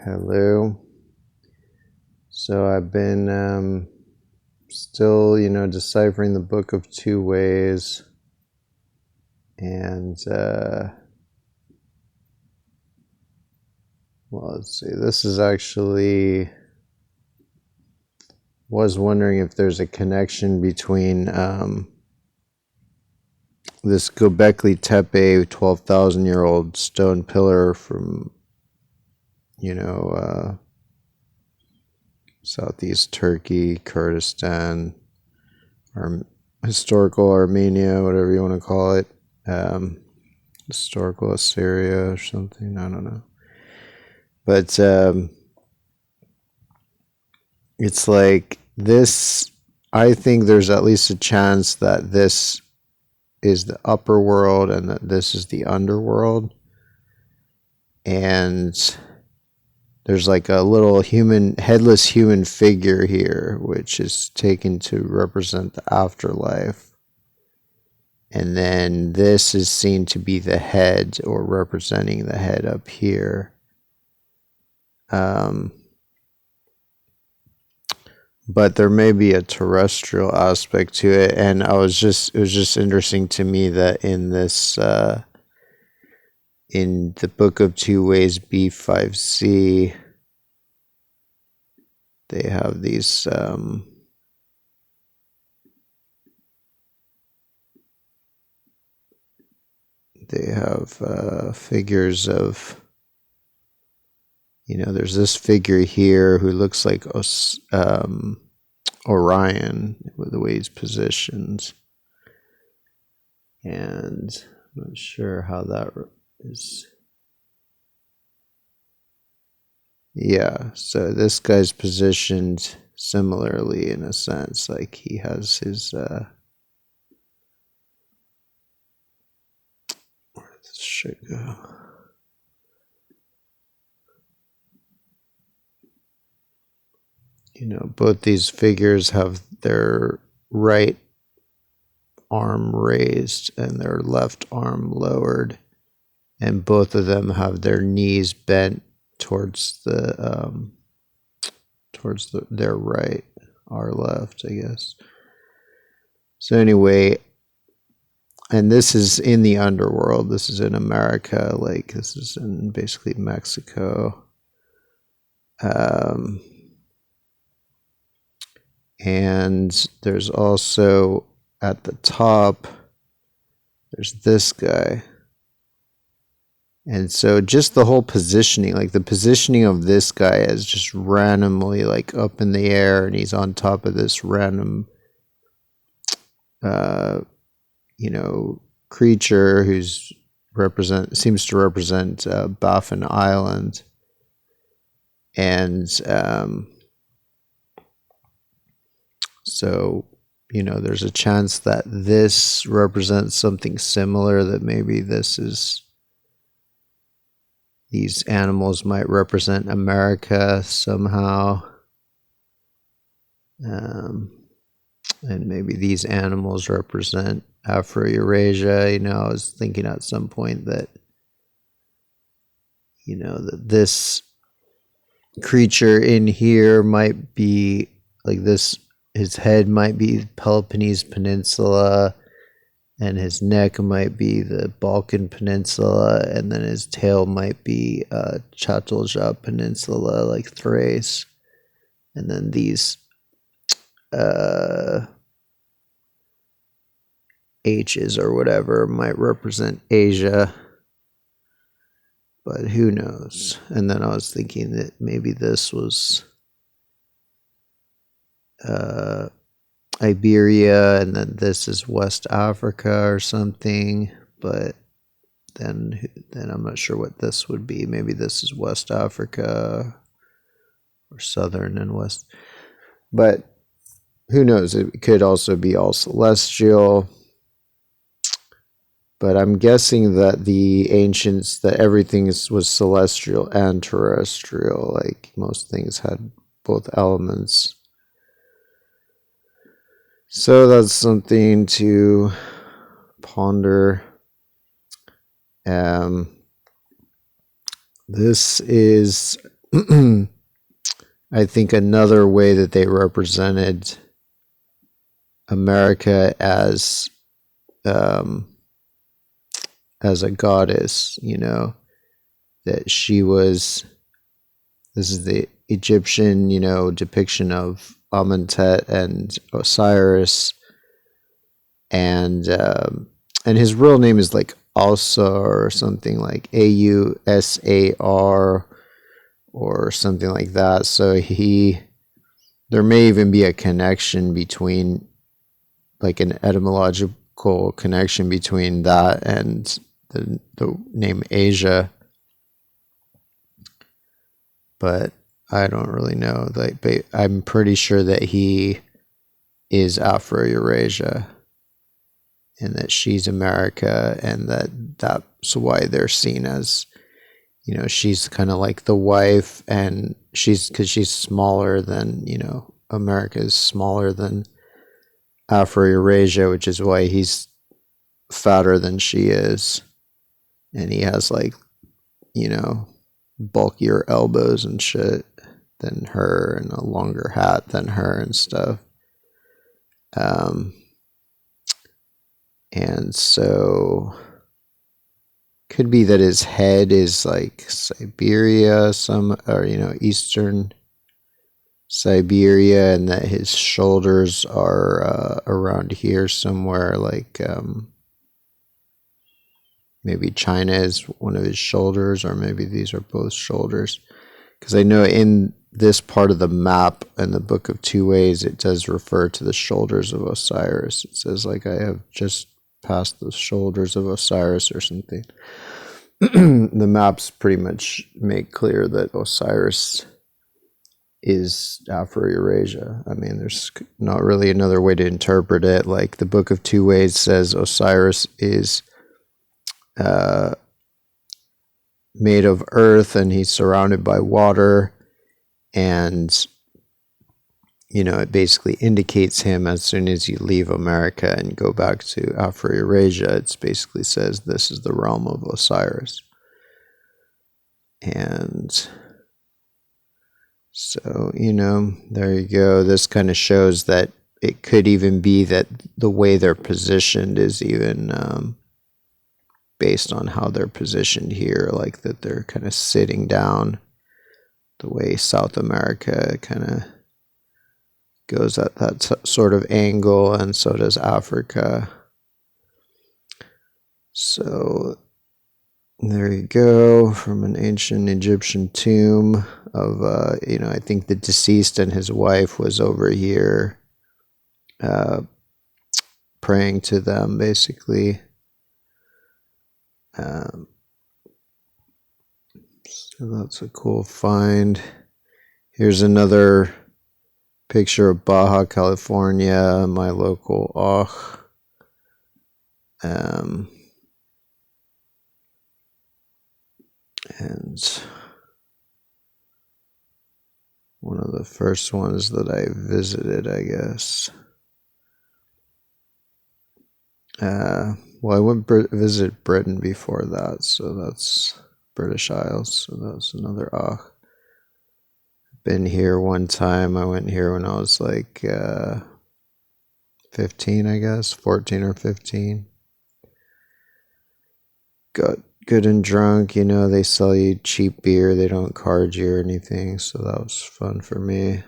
Hello. So I've been still, deciphering the Book of Two Ways, and well, let's see. This is actually was wondering if there's a connection between this Göbekli Tepe 12,000-year-old stone pillar from you know southeast Turkey, Kurdistan, or historical Armenia, whatever you want to call it, historical Assyria or something. I don't know, but it's like this. I think there's at least a chance that this is the upper world and that this is the underworld, and there's like a little headless human figure here, which is taken to represent the afterlife. And then this is seen to be the head, or representing the head up here. But there may be a terrestrial aspect to it. And it was just interesting to me that in this, in the Book of Two Ways B5C, they have these figures of, there's this figure here who looks like Orion with the way he's positioned, and I'm not sure how that is. Yeah, so this guy's positioned similarly in a sense, like he has his where this should go. Both these figures have their right arm raised and their left arm lowered, and both of them have their knees bent towards their right, our left, I guess. So anyway, and this is in the underworld. This is in America. Like, this is in basically Mexico. And there's also at the top, there's this guy. And so just the whole positioning, like the positioning of this guy is just randomly like up in the air, and he's on top of this random, creature who's seems to represent Baffin Island. And so, there's a chance that this represents something similar, that maybe these animals might represent America somehow. And maybe these animals represent Afro-Eurasia. I was thinking at some point that, that this creature in here might be like this. His head might be Peloponnese Peninsula, and his neck might be the Balkan Peninsula, and then his tail might be Çatalca Peninsula, like Thrace. And then these H's or whatever might represent Asia. But who knows? And then I was thinking that maybe this was Iberia, and then this is West Africa or something. But then I'm not sure what this would be. Maybe this is West Africa, or Southern and West. But who knows? It could also be all celestial. But I'm guessing that the ancients, that everything was celestial and terrestrial. Like, most things had both elements. So that's something to ponder. This is I think another way that they represented America um, as a goddess, that she was. This is the Egyptian, depiction of Amentet and Osiris, and his real name is like Ausar or something like Ausar or something like that. So there may even be a connection between, like an etymological connection between that and the name Asia, but I don't really know. Like, but I'm pretty sure that he is Afro-Eurasia and that she's America, and that's why they're seen as, she's kind of like the wife, and because she's smaller than, America is smaller than Afro-Eurasia, which is why he's fatter than she is, and he has like, bulkier elbows and shit than her, and a longer hat than her and stuff. And so could be that his head is like Siberia, or eastern Siberia, and that his shoulders are around here somewhere, like maybe China is one of his shoulders, or maybe these are both shoulders. Because I know in this part of the map in the Book of Two Ways, it does refer to the shoulders of Osiris. It says, like, I have just passed the shoulders of Osiris or something. The maps pretty much make clear that Osiris is Afro-Eurasia. I mean, there's not really another way to interpret it. Like, the Book of Two Ways says Osiris is made of earth, and he's surrounded by water, and it basically indicates him as soon as you leave America and go back to Afro-Eurasia. It basically says this is the realm of Osiris. And so, there you go. This kind of shows that it could even be that the way they're positioned is even based on how they're positioned here, like that they're kind of sitting down the way South America kind of goes at that sort of angle, and so does Africa. So there you go, from an ancient Egyptian tomb of, I think the deceased and his wife was over here praying to them, basically. So that's a cool find. Here's another picture of Baja California, my local and one of the first ones that I visited, I guess. Well, I went visit Britain before that, so that's British Isles, so that's another Been here one time. I went here when I was like 15, I guess, 14 or 15. Got good and drunk, they sell you cheap beer, they don't card you or anything, so that was fun for me.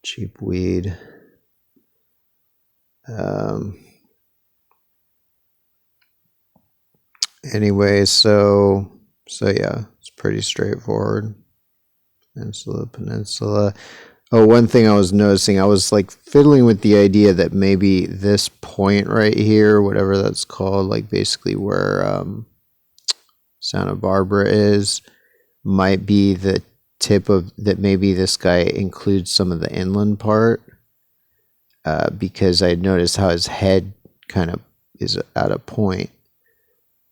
Cheap weed. Anyway, so yeah, it's pretty straightforward. Peninsula. Oh, one thing I was noticing, I was like fiddling with the idea that maybe this point right here, whatever that's called, like basically where Santa Barbara is, might be the tip of that. Maybe this guy includes some of the inland part, because I noticed how his head kind of is at a point,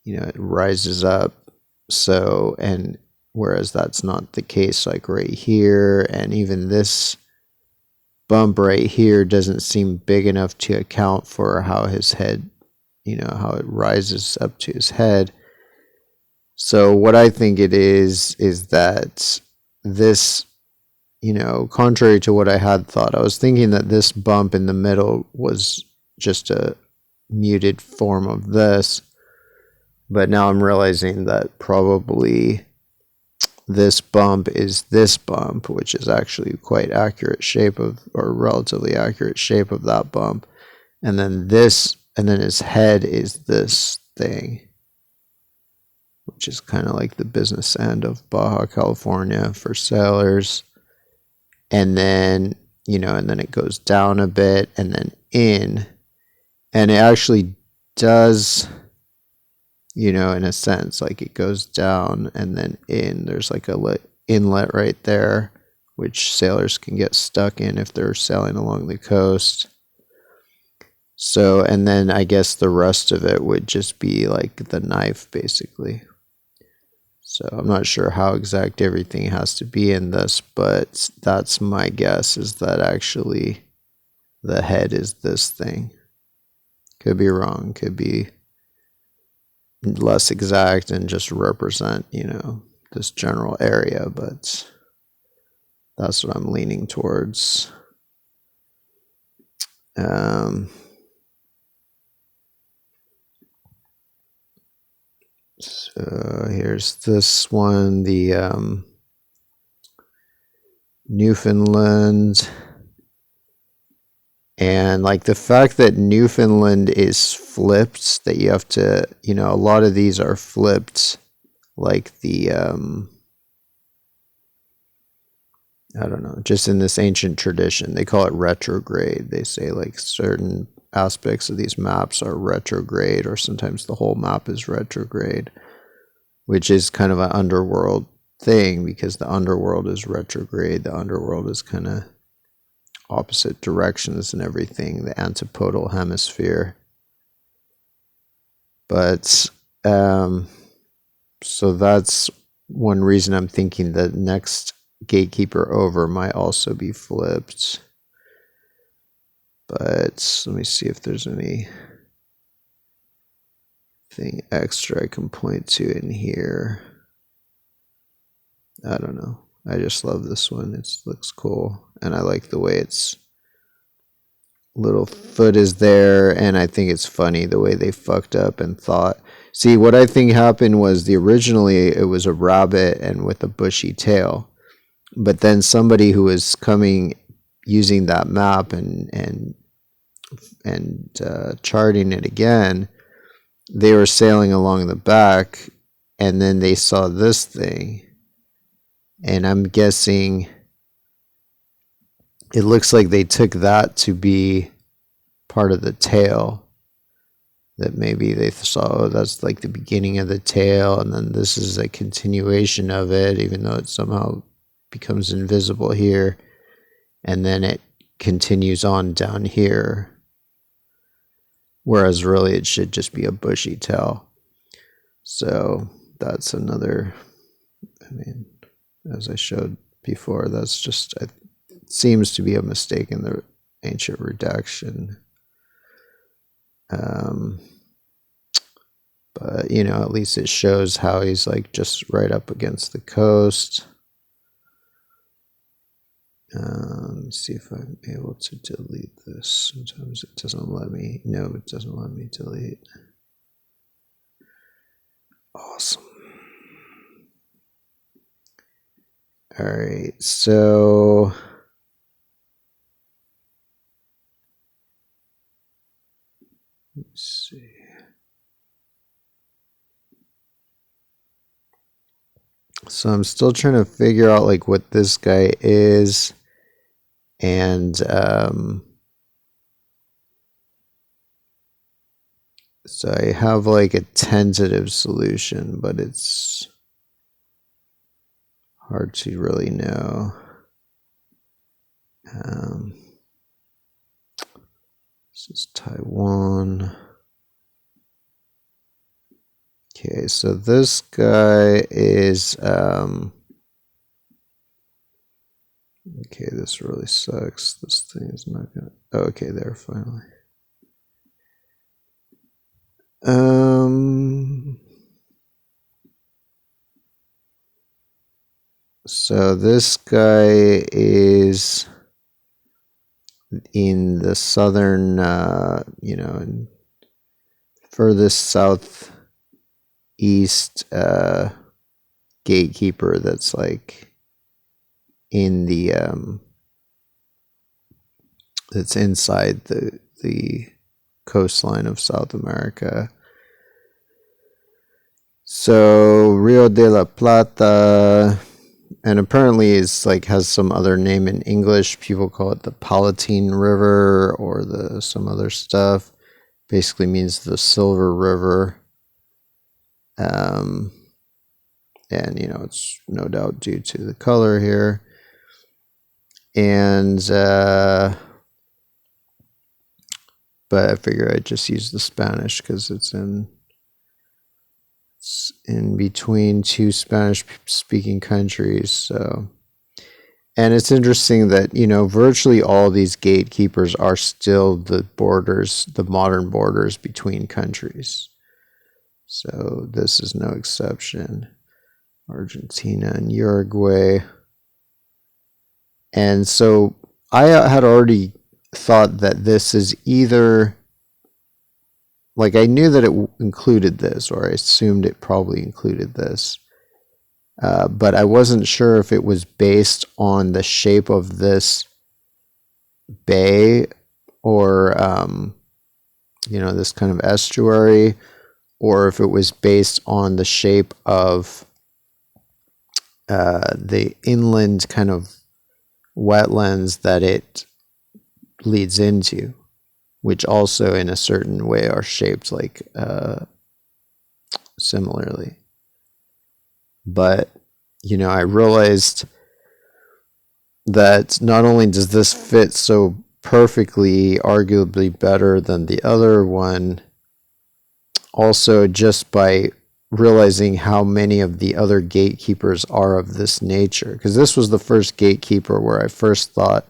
it rises up. So, and whereas that's not the case, like right here, and even this bump right here doesn't seem big enough to account for how his head, how it rises up to his head. So what I think it is that this, contrary to what I had thought, I was thinking that this bump in the middle was just a muted form of this, but now I'm realizing that probably this bump is this bump, which is actually quite accurate shape of, or relatively accurate shape of that bump. And then this, and then his head is this thing, which is kind of like the business end of Baja California for sailors. And then, and then it goes down a bit and then in. And it actually does, in a sense, like it goes down and then in. There's like a inlet right there, which sailors can get stuck in if they're sailing along the coast. So, and then I guess the rest of it would just be like the knife, basically. So I'm not sure how exact everything has to be in this, but that's my guess, is that actually the head is this thing. Could be wrong, could be less exact and just represent, this general area, but that's what I'm leaning towards. So here's this one, the Newfoundland. And like the fact that Newfoundland is flipped, that you have to, a lot of these are flipped, like the, I don't know, just in this ancient tradition, they call it retrograde. They say like certain aspects of these maps are retrograde, or sometimes the whole map is retrograde, which is kind of an underworld thing, because the underworld is retrograde. The underworld is kind of opposite directions and everything, the antipodal hemisphere. But so that's one reason I'm thinking the next gatekeeper over might also be flipped. But let me see if there's anything extra I can point to in here. I don't know. I just love this one. It looks cool. And I like the way its little foot is there. And I think it's funny the way they fucked up and thought. See, what I think happened was originally it was a rabbit and with a bushy tail. But then somebody who was coming using that map and charting it again, they were sailing along the back, and then they saw this thing. And I'm guessing it looks like they took that to be part of the tail. That maybe they saw, oh, that's like the beginning of the tail, and then this is a continuation of it, even though it somehow becomes invisible here. And then it continues on down here. Whereas really it should just be a bushy tail. So that's another, I mean, as I showed before, that's just, it seems to be a mistake in the ancient redaction. But, at least it shows how he's like just right up against the coast. Let me see if I'm able to delete this. Sometimes it doesn't let me. No, it doesn't let me delete. Awesome. All right, so let's see. So I'm still trying to figure out like what this guy is, and so I have like a tentative solution, but it's hard to really know. This is Taiwan. Okay, so this guy is okay, this really sucks. This thing is not gonna, oh, okay, there, finally. So this guy is in the southern, furthest southeast gatekeeper that's like in the that's inside the coastline of South America. So Rio de la Plata, and apparently it's like has some other name in English. People call it the Palatine River or the some other stuff. Basically means the Silver River. Um, and it's no doubt due to the color here. And but I figure I'd just use the Spanish because it's in between two Spanish speaking countries. So, and it's interesting that virtually all these gatekeepers are still the borders, the modern borders between countries. So this is no exception. Argentina and Uruguay. And so I had already thought that this is either, like, I knew that it included this, or I assumed it probably included this, but I wasn't sure if it was based on the shape of this bay or, this kind of estuary, or if it was based on the shape of the inland kind of wetlands that it leads into, which also in a certain way are shaped like similarly. But I realized that not only does this fit so perfectly, arguably better than the other one, also just by realizing how many of the other gatekeepers are of this nature, because this was the first gatekeeper where I first thought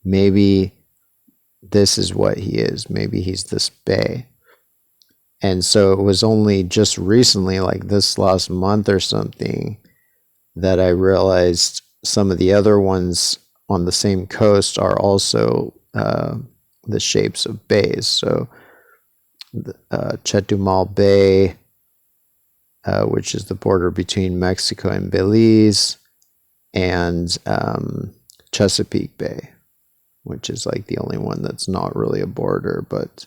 maybe this is what he is, maybe he's this bay. And so it was only just recently, like this last month or something, that I realized some of the other ones on the same coast are also the shapes of bays. So Chetumal Bay, which is the border between Mexico and Belize, and Chesapeake Bay, which is like the only one that's not really a border, but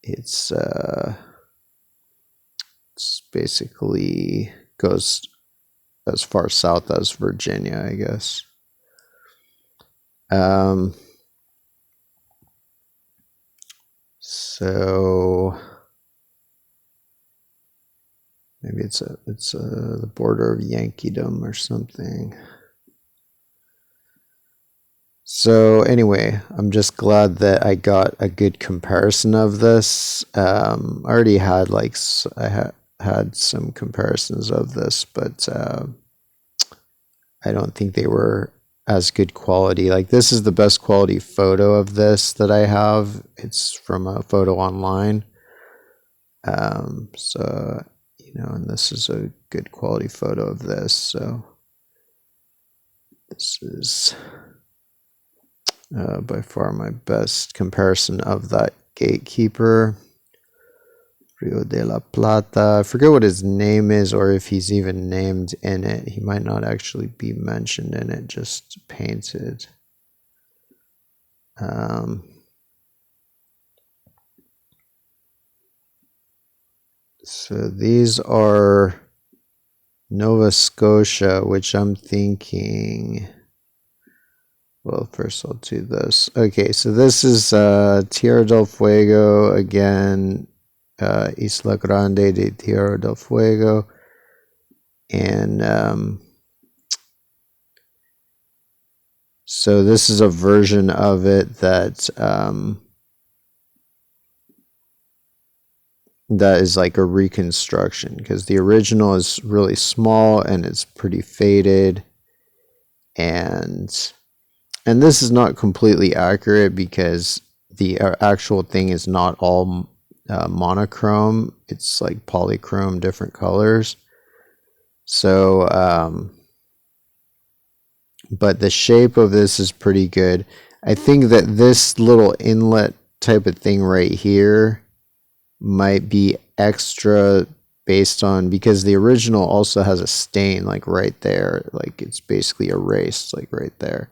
it's basically goes as far south as Virginia, I guess. So maybe it's the border of Yankeedom or something. So anyway, I'm just glad that I got a good comparison of this. I already had had some comparisons of this, but I don't think they were as good quality. Like, this is the best quality photo of this that I have. It's from a photo online. So, and this is a good quality photo of this. So this is by far my best comparison of that gatekeeper. Rio de la Plata. I forget what his name is, or if he's even named in it. He might not actually be mentioned in it, just painted. So these are Nova Scotia, which I'm thinking... Well, first I'll do this. Okay, so this is Tierra del Fuego again, Isla Grande de Tierra del Fuego, and so this is a version of it that that is like a reconstruction, because the original is really small and it's pretty faded, and this is not completely accurate because the actual thing is not all monochrome. It's like polychrome, different colors. So but the shape of this is pretty good. I think that this little inlet type of thing right here might be extra based on, because the original also has a stain like right there, like it's basically erased like right there.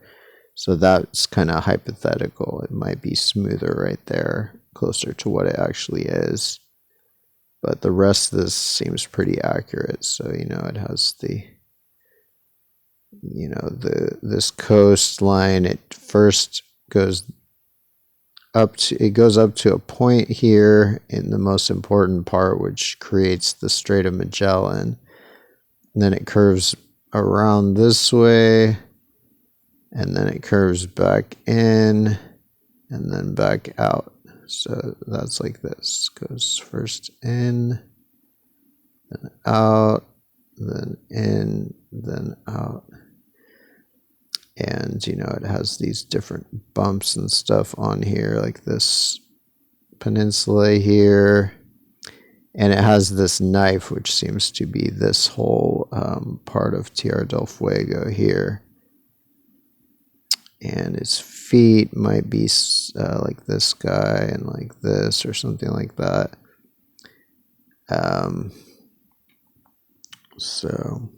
So that's kind of hypothetical. It might be smoother right there, closer to what it actually is. But the rest of this seems pretty accurate. So, you know, it has the, you know, this coastline. It first goes up to a point here in the most important part, which creates the Strait of Magellan. And then it curves around this way, and then it curves back in and then back out. So that's like this. Goes first in, then out, then in, then out. And, you know, it has these different bumps and stuff on here, like this peninsula here. And it has this knife, which seems to be this whole part of Tierra del Fuego here. And its feet might be like this guy and like this or something like that. So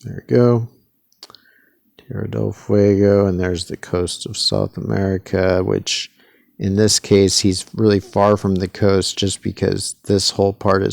there we go. Tierra del Fuego, and there's the coast of South America, which in this case, he's really far from the coast just because this whole part is